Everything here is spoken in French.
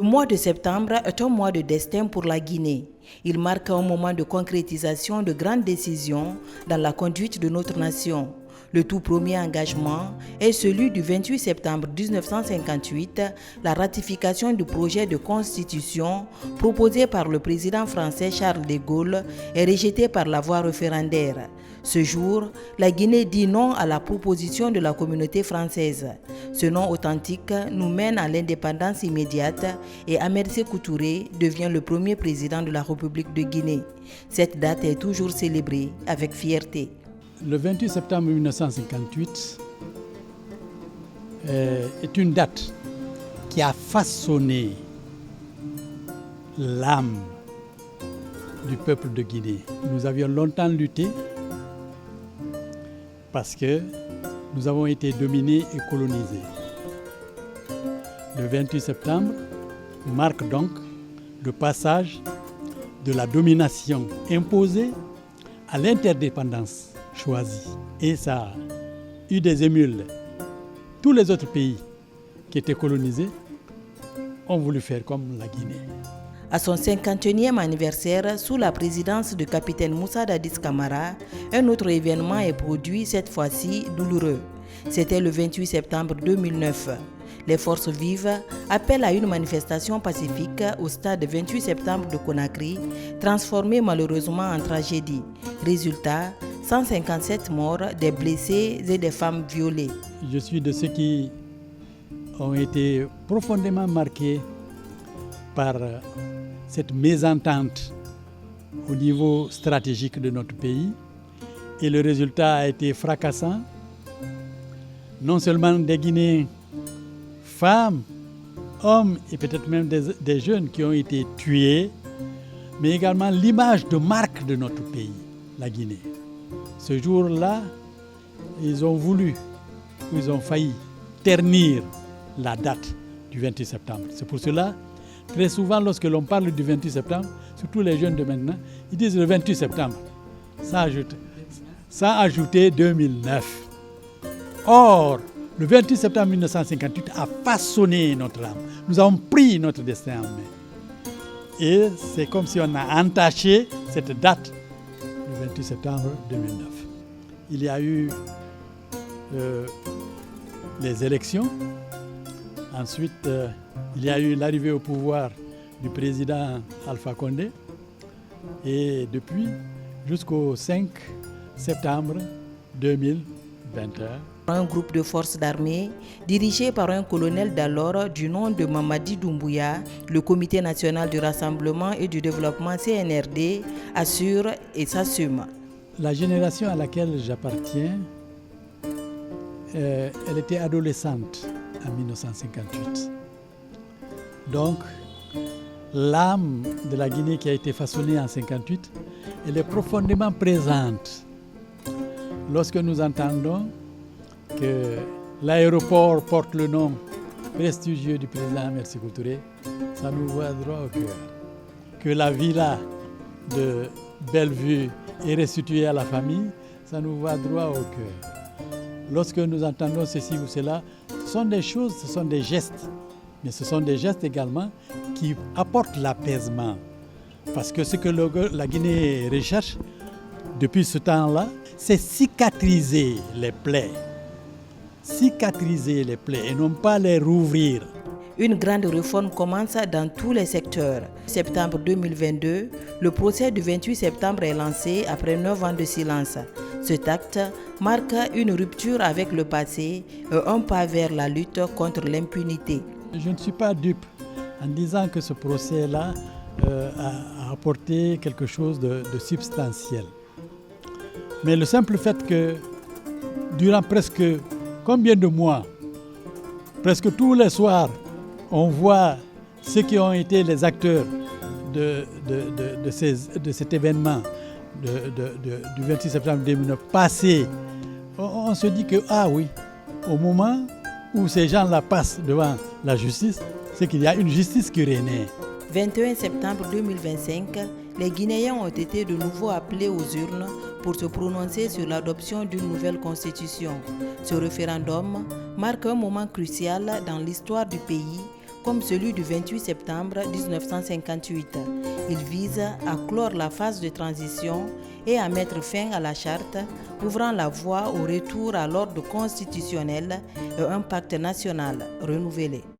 Le mois de septembre est un mois de destin pour la Guinée. Il marque un moment de concrétisation de grandes décisions dans la conduite de notre nation. Le tout premier engagement est celui du 28 septembre 1958, la ratification du projet de constitution proposé par le président français Charles de Gaulle et rejeté par la voie référendaire. Ce jour, la Guinée dit non à la proposition de la communauté française. Ce nom authentique nous mène à l'indépendance immédiate et Ahmed Sékou Touré devient le premier président de la République de Guinée. Cette date est toujours célébrée avec fierté. Le 28 septembre 1958 est une date qui a façonné l'âme du peuple de Guinée. Nous avions longtemps lutté parce que nous avons été dominés et colonisés. Le 28 septembre marque donc le passage de la domination imposée à l'interdépendance choisie. Et ça a eu des émules. Tous les autres pays qui étaient colonisés ont voulu faire comme la Guinée. À son 51e anniversaire, sous la présidence du capitaine Moussa Dadis Camara, un autre événement est produit, cette fois-ci douloureux. C'était le 28 septembre 2009. Les forces vives appellent à une manifestation pacifique au stade 28 septembre de Conakry, transformée malheureusement en tragédie. Résultat, 157 morts, des blessés et des femmes violées. Je suis de ceux qui ont été profondément marqués par cette mésentente au niveau stratégique de notre pays. Et le résultat a été fracassant. Non seulement des Guinéens, femmes, hommes et peut-être même des jeunes qui ont été tués, mais également l'image de marque de notre pays, la Guinée. Ce jour-là, ils ont failli ternir la date du 28 septembre. C'est pour cela, très souvent, lorsque l'on parle du 28 septembre, surtout les jeunes de maintenant, ils disent le 28 septembre, sans ajouter 2009. Or, le 28 septembre 1958 a façonné notre âme. Nous avons pris notre destin en main. Et c'est comme si on a entaché cette date, le 28 septembre 2009. Il y a eu les élections. Ensuite, il y a eu l'arrivée au pouvoir du président Alpha Condé. Et depuis, jusqu'au 5 septembre 2021. Un groupe de forces d'armée dirigé par un colonel d'alors du nom de Mamadi Doumbouya, le Comité national du rassemblement et du développement CNRD, assure et s'assume. La génération à laquelle j'appartiens, elle était adolescente en 1958. Donc, l'âme de la Guinée qui a été façonnée en 1958, elle est profondément présente. Lorsque nous entendons que l'aéroport porte le nom prestigieux du président Ahmed Sékou Touré, ça nous va droit au cœur. Que la villa de Bellevue est restituée à la famille, ça nous va droit au cœur. Lorsque nous entendons ceci ou cela, ce sont des choses, ce sont des gestes. Mais ce sont des gestes également qui apportent l'apaisement. Parce que ce que la Guinée recherche depuis ce temps-là, c'est cicatriser les plaies. Cicatriser les plaies et non pas les rouvrir. Une grande réforme commence dans tous les secteurs. En septembre 2022, le procès du 28 septembre est lancé après 9 ans de silence. Cet acte marque une rupture avec le passé et un pas vers la lutte contre l'impunité. Je ne suis pas dupe en disant que ce procès-là a apporté quelque chose de substantiel. Mais le simple fait que durant presque combien de mois, presque tous les soirs, on voit ceux qui ont été les acteurs de cet événement du 26 septembre 2009 passer, on se dit que, ah oui, au moment où ces gens-là passent devant la justice, c'est qu'il y a une justice qui renaît. 21 septembre 2025, les Guinéens ont été de nouveau appelés aux urnes pour se prononcer sur l'adoption d'une nouvelle constitution. Ce référendum marque un moment crucial dans l'histoire du pays, comme celui du 28 septembre 1958. Il vise à clore la phase de transition et à mettre fin à la charte, ouvrant la voie au retour à l'ordre constitutionnel et un pacte national renouvelé.